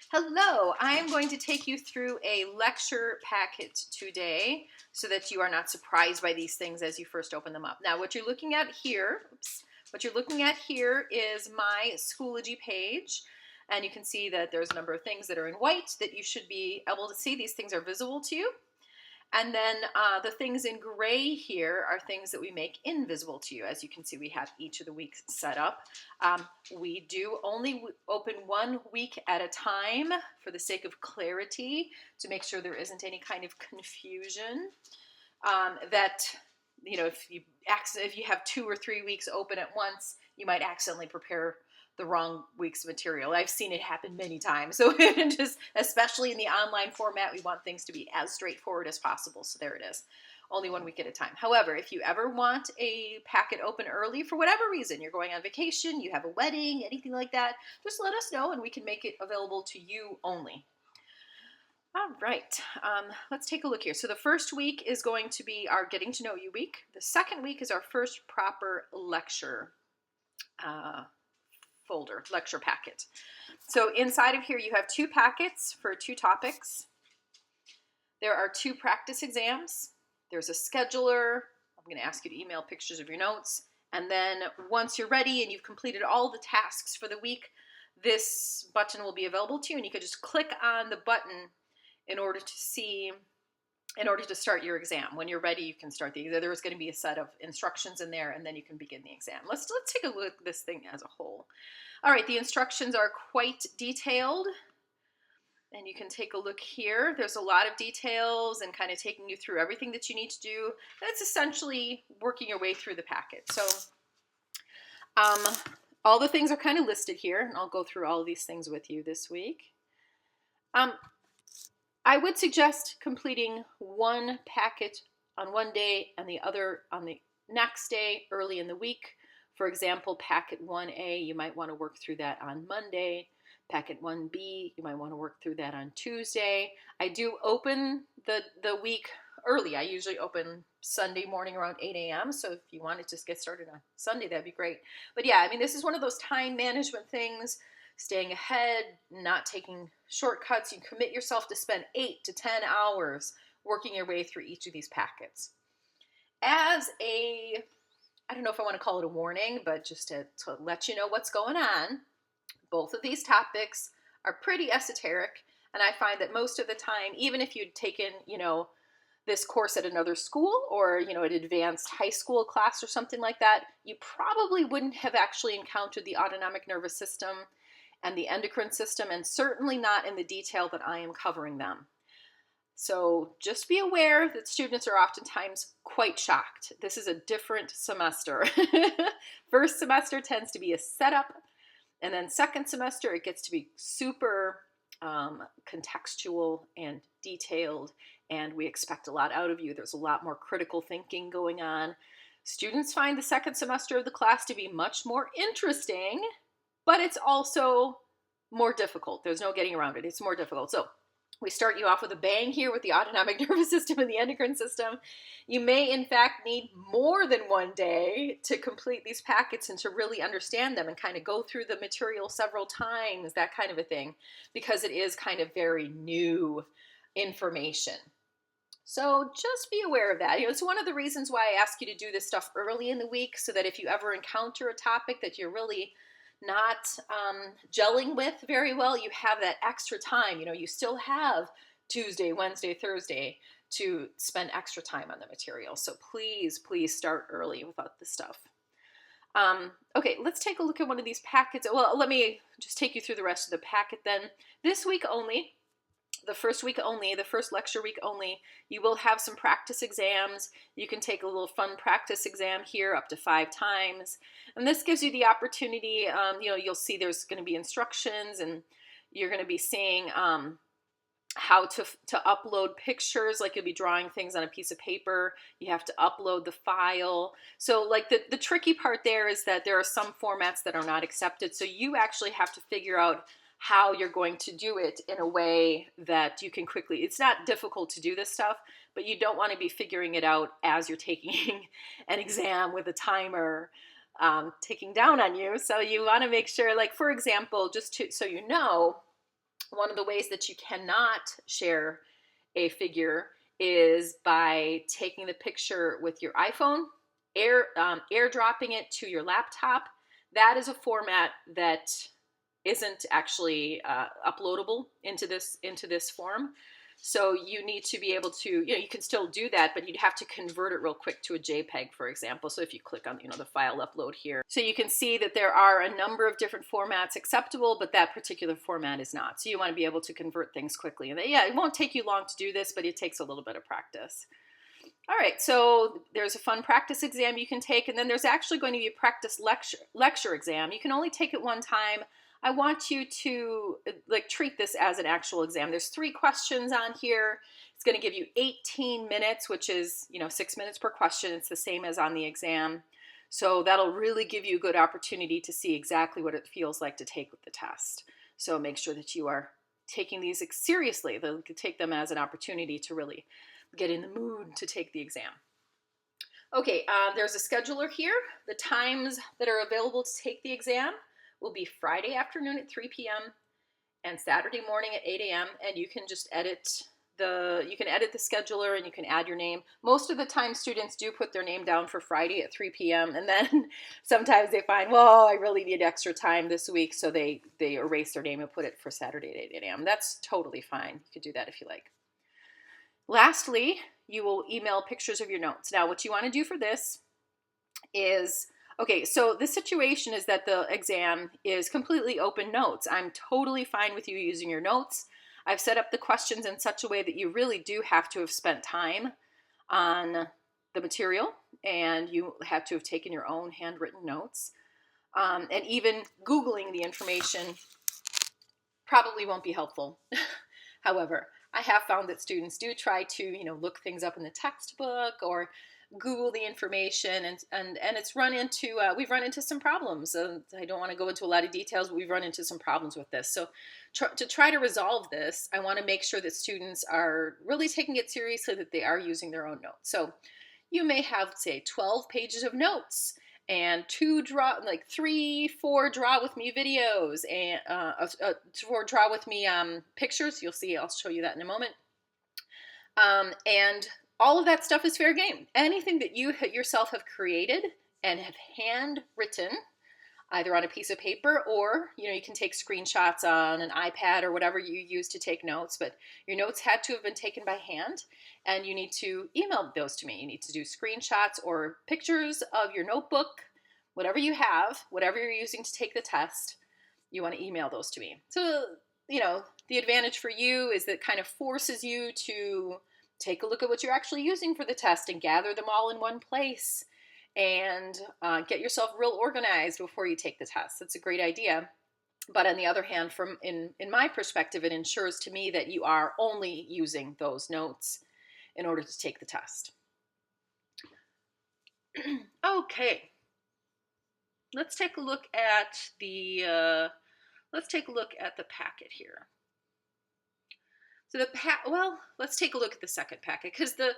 Hello, I am going to take you through a lecture packet today so that you are not surprised by these things as you first open them up. Now, what you're looking at here, is my Schoology page, and you can see that there's a number of things that are in white that you should be able to see. These things are visible to you. And then the things in gray here are things that we make invisible to you. As you can see, we have each of the weeks set up. We do only open 1 week at a time for the sake of clarity, to make sure there isn't any kind of confusion. If you have 2 or 3 weeks open at once, you might accidentally prepare the wrong week's material. I've seen it happen many times. So just, especially in the online format, we want things to be as straightforward as possible. So there it is. Only 1 week at a time. However, if you ever want a packet open early for whatever reason, you're going on vacation, you have a wedding, anything like that, just let us know and we can make it available to you only. All right, let's take a look here. So the first week is going to be our Getting to Know You week. The second week is our first proper lecture folder, lecture packet. So inside of here you have 2 packets for 2 topics. There are 2 practice exams. There's a scheduler. I'm going to ask you to email pictures of your notes. And then once you're ready and you've completed all the tasks for the week, this button will be available to you, and you can just click on the button in order to start your exam. When you're ready, you can start the exam. There's going to be a set of instructions in there, and then you can begin the exam. Let's take a look at this thing as a whole. All right, the instructions are quite detailed, and you can take a look here. There's a lot of details and kind of taking you through everything that you need to do. That's essentially working your way through the packet. So all the things are kind of listed here, and I'll go through all of these things with you this week. I would suggest completing one packet on one day and the other on the next day early in the week. For example, packet 1A, you might want to work through that on Monday. Packet 1B, you might want to work through that on Tuesday. I do open the week early. I usually open Sunday morning around 8 a.m. So if you want to just get started on Sunday, that'd be great. But yeah, I mean, this is one of those time management things. Staying ahead, not taking shortcuts. You commit yourself to spend 8 to 10 hours working your way through each of these packets. As a, I don't know if I want to call it a warning, but just to let you know what's going on, both of these topics are pretty esoteric, and I find that most of the time, even if you'd taken, this course at another school or, an advanced high school class or something like that, you probably wouldn't have actually encountered the autonomic nervous system and the endocrine system, and certainly not in the detail that I am covering them. So just be aware that students are oftentimes quite shocked. This is a different semester. First semester tends to be a setup, and then second semester it gets to be super contextual and detailed, and we expect a lot out of you. There's a lot more critical thinking going on. Students find the second semester of the class to be much more interesting, but it's also more difficult. There's no getting around it. It's more difficult. So we start you off with a bang here with the autonomic nervous system and the endocrine system. You may, in fact, need more than one day to complete these packets and to really understand them and kind of go through the material several times, that kind of a thing, because it is kind of very new information. So just be aware of that. It's one of the reasons why I ask you to do this stuff early in the week, so that if you ever encounter a topic that you're really not gelling with very well, you have that extra time. You still have Tuesday, Wednesday, Thursday to spend extra time on the material. So please start early with this stuff. Okay, let's take a look at one of these packets. Well, let me just take you through the rest of the packet then. This week only, the first lecture week only, you will have some practice exams. You can take a little fun practice exam here up to 5 times. And this gives you the opportunity, you'll see there's going to be instructions, and you're going to be seeing how to upload pictures. Like, you'll be drawing things on a piece of paper. You have to upload the file. So like the tricky part there is that there are some formats that are not accepted. So you actually have to figure out how you're going to do it in a way that you can quickly, it's not difficult to do this stuff, but you don't want to be figuring it out as you're taking an exam with a timer ticking down on you. So you want to make sure, like, for example, so you know, One of the ways that you cannot share a figure is by taking the picture with your iPhone, airdropping it to your laptop. That is a format that isn't actually uploadable into this form. So you need to be able to, you can still do that, but you'd have to convert it real quick to a JPEG, for example. So if you click on, the file upload here, so you can see that there are a number of different formats acceptable, but that particular format is not. So you want to be able to convert things quickly. And it won't take you long to do this, but it takes a little bit of practice. All right, so there's a fun practice exam you can take, and then there's actually going to be a practice lecture exam. You can only take it one time. I want you to treat this as an actual exam. There's 3 questions on here. It's going to give you 18 minutes, which is 6 minutes per question. It's the same as on the exam. So that'll really give you a good opportunity to see exactly what it feels like to take the test. So make sure that you are taking these seriously. Take them as an opportunity to really get in the mood to take the exam. Okay, there's a scheduler here. The times that are available to take the exam will be Friday afternoon at 3 p.m. and Saturday morning at 8 a.m. And you can just edit the scheduler and you can add your name. Most of the time students do put their name down for Friday at 3 p.m. and then sometimes they find, well, I really need extra time this week, so they erase their name and put it for Saturday at 8 a.m. That's totally fine. You could do that if you like. Lastly, you will email pictures of your notes. Now, what you want to do for this is, okay, so the situation is that the exam is completely open notes. I'm totally fine with you using your notes. I've set up the questions in such a way that you really do have to have spent time on the material, and you have to have taken your own handwritten notes. And even Googling the information probably won't be helpful. However, I have found that students do try to, look things up in the textbook or Google the information, and it's we've run into some problems. I don't want to go into a lot of details, but we've run into some problems with this. So to try to resolve this, I want to make sure that students are really taking it seriously, that they are using their own notes. So you may have, say, 12 pages of notes and 3, 4 draw with me videos and 4 draw with me pictures. You'll see, I'll show you that in a moment. And all of that stuff is fair game. Anything that you yourself have created and have handwritten, either on a piece of paper or, you can take screenshots on an iPad or whatever you use to take notes, but your notes had to have been taken by hand, and you need to email those to me. You need to do screenshots or pictures of your notebook, whatever you have, whatever you're using to take the test, you want to email those to me. So, the advantage for you is that it kind of forces you to take a look at what you're actually using for the test and gather them all in one place and get yourself real organized before you take the test. That's a great idea. But on the other hand, in my perspective, it ensures to me that you are only using those notes in order to take the test. Okay, let's take a look at the packet here. So let's take a look at the second packet, because the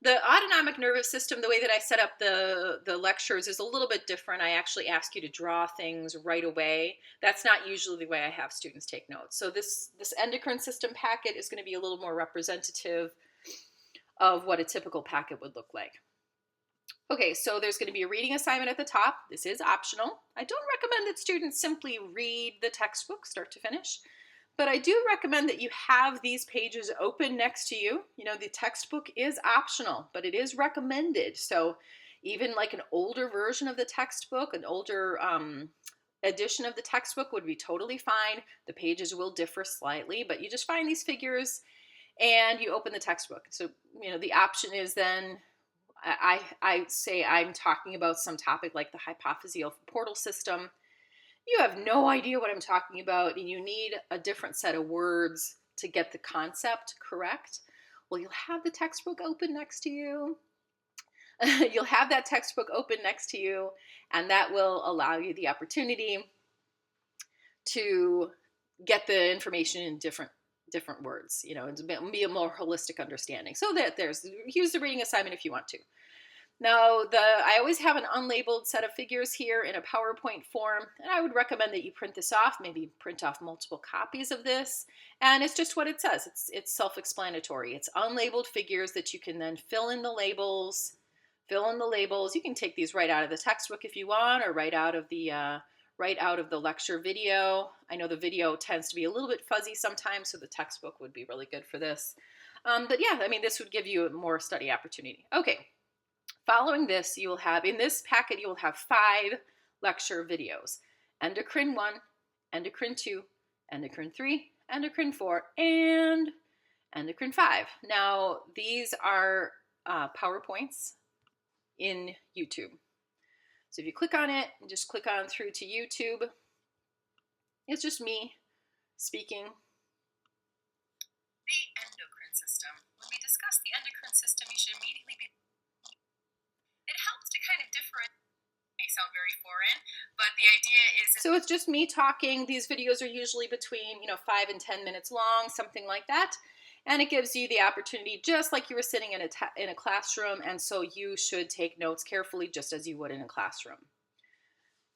autonomic nervous system, the way that I set up the lectures is a little bit different. I actually ask you to draw things right away. That's not usually the way I have students take notes. So this endocrine system packet is going to be a little more representative of what a typical packet would look like. Okay, so there's going to be a reading assignment at the top. This is optional. I don't recommend that students simply read the textbook start to finish. But I do recommend that you have these pages open next to you. The textbook is optional, but it is recommended. So even like an older version of the textbook, an older edition of the textbook would be totally fine. The pages will differ slightly, but you just find these figures and you open the textbook. So, the option is then, I say I'm talking about some topic like the hypophyseal portal system. You have no idea what I'm talking about, and you need a different set of words to get the concept correct. Well, you'll have the textbook open next to you. You'll have that textbook open next to you, and that will allow you the opportunity to get the information in different words, and be a more holistic understanding. So that use the reading assignment if you want to. Now, I always have an unlabeled set of figures here in a PowerPoint form, and I would recommend that you print this off, maybe print off multiple copies of this, and it's just what it says. It's self-explanatory. It's unlabeled figures that you can then fill in the labels. You can take these right out of the textbook if you want, or right out of the lecture video. I know the video tends to be a little bit fuzzy sometimes, so the textbook would be really good for this. But yeah, I mean, this would give you more study opportunity. Okay. Following this, you will have, in this packet, you will have 5 lecture videos. Endocrine 1, Endocrine 2, Endocrine 3, Endocrine 4, and Endocrine 5. Now, these are PowerPoints in YouTube. So if you click on it, and just click on through to YouTube, it's just me speaking. The endocrine system. When we discuss the endocrine system, you should immediately be... It helps to kind of differentiate. It may sound very foreign, but the idea is... So it's just me talking. These videos are usually between, 5 and 10 minutes long, something like that. And it gives you the opportunity, just like you were sitting in a classroom, and so you should take notes carefully, just as you would in a classroom.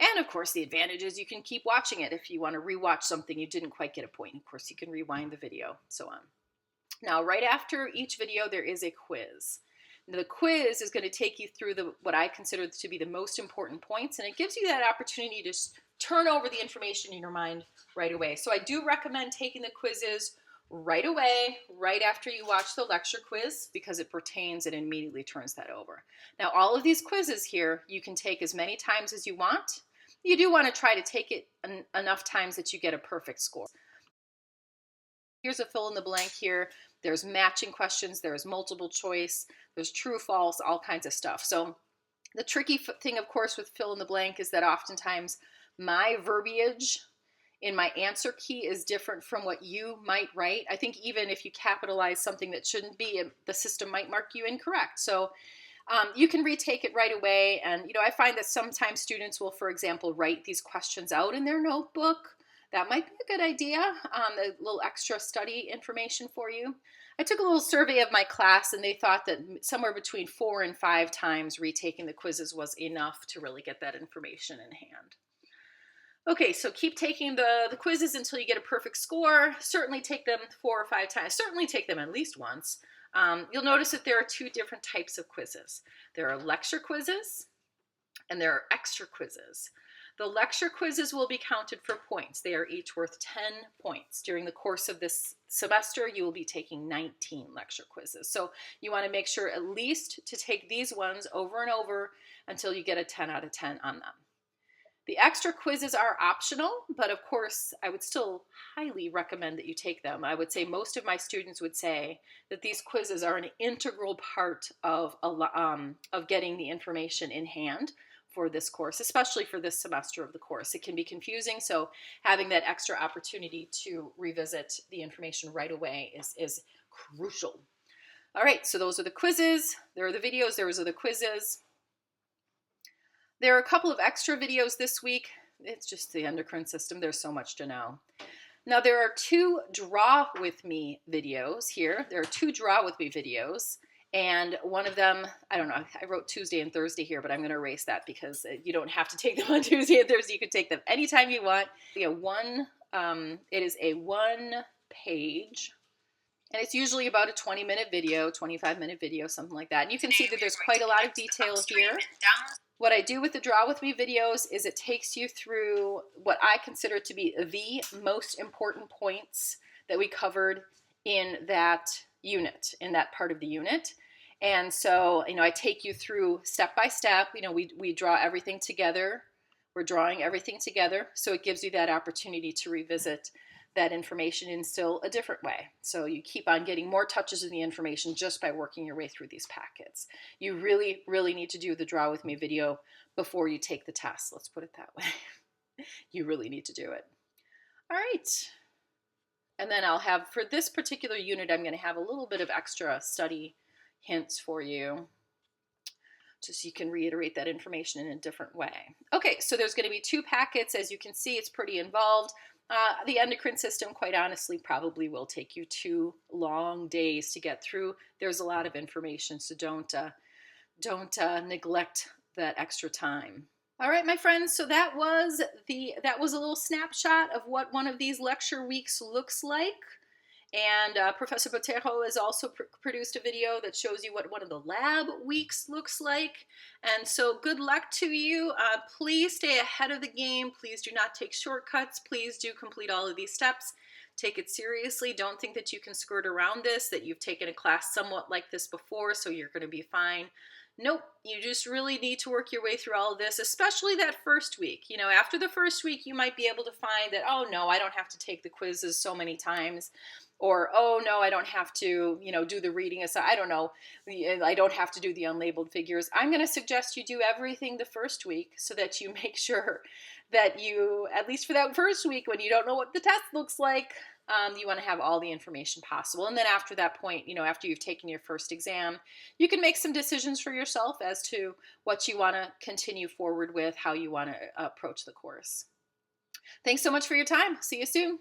And of course, the advantage is you can keep watching it if you want to rewatch something you didn't quite get a point. Of course, you can rewind the video, so on. Now, right after each video, there is a quiz. Now, the quiz is going to take you through what I consider to be the most important points, and it gives you that opportunity to just turn over the information in your mind right away. So I do recommend taking the quizzes right away, right after you watch the lecture quiz, because it pertains and immediately turns that over. Now, all of these quizzes here, you can take as many times as you want. You do want to try to take it enough times that you get a perfect score. Here's a fill in the blank here. There's matching questions, there's multiple choice, there's true, false, all kinds of stuff. So the tricky thing, of course, with fill in the blank is that oftentimes my verbiage in my answer key is different from what you might write. I think even if you capitalize something that shouldn't be, the system might mark you incorrect. So you can retake it right away. And, I find that sometimes students will, for example, write these questions out in their notebook. That might be a good idea, a little extra study information for you. I took a little survey of my class, and they thought that somewhere between 4 and 5 times retaking the quizzes was enough to really get that information in hand. Okay, so keep taking the quizzes until you get a perfect score. Certainly take them 4 or 5 times. Certainly take them at least once. You'll notice that there are 2 different types of quizzes. There are lecture quizzes, and there are extra quizzes. The lecture quizzes will be counted for points. They are each worth 10 points. During the course of this semester, you will be taking 19 lecture quizzes. So you want to make sure at least to take these ones over and over until you get a 10 out of 10 on them. The extra quizzes are optional, but of course, I would still highly recommend that you take them. I would say most of my students would say that these quizzes are an integral part of getting the information in hand for this course, especially for this semester of the course. It can be confusing, so having that extra opportunity to revisit the information right away is crucial. All right, so those are the quizzes. There are the videos, those are the quizzes. There are a couple of extra videos this week. It's just the endocrine system. There's so much to know. Now, there are 2 Draw With Me videos here. There are 2 Draw With Me videos. And one of them, I don't know, I wrote Tuesday and Thursday here, but I'm going to erase that because you don't have to take them on Tuesday and Thursday. You can take them anytime you want. It is a 1-page, and it's usually about a 20-minute video, 25-minute video, something like that. And you can see that there's quite a lot of detail here. What I do with the Draw With Me videos is it takes you through what I consider to be the most important points that we covered in that unit, in that part of the unit. And so, I take you through step by step. We draw everything together. We're drawing everything together. So it gives you that opportunity to revisit that information in still a different way. So you keep on getting more touches of the information just by working your way through these packets. You really, really need to do the Draw With Me video before you take the test. Let's put it that way. You really need to do it. All right. And then I'll have, for this particular unit, I'm going to have a little bit of extra study hints for you, just so you can reiterate that information in a different way. Okay, so there's going to be 2 packets. As you can see, it's pretty involved. The endocrine system, quite honestly, probably will take you 2 long days to get through. There's a lot of information, so don't don't neglect that extra time. All right, my friends, so that was a little snapshot of what one of these lecture weeks looks like. And Professor Botejo has also produced a video that shows you what one of the lab weeks looks like. And so good luck to you. Please stay ahead of the game. Please do not take shortcuts. Please do complete all of these steps. Take it seriously. Don't think that you can skirt around this, that you've taken a class somewhat like this before, so you're going to be fine. Nope, you just really need to work your way through all of this, especially that first week. You know, after the first week, you might be able to find that, oh no, I don't have to take the quizzes so many times. Or, oh no, I don't have to, do the reading. I don't know, I don't have to do the unlabeled figures. I'm going to suggest you do everything the first week so that you make sure that you, at least for that first week when you don't know what the test looks like, you want to have all the information possible. And then after that point, after you've taken your first exam, you can make some decisions for yourself as to what you want to continue forward with, how you want to approach the course. Thanks so much for your time. See you soon.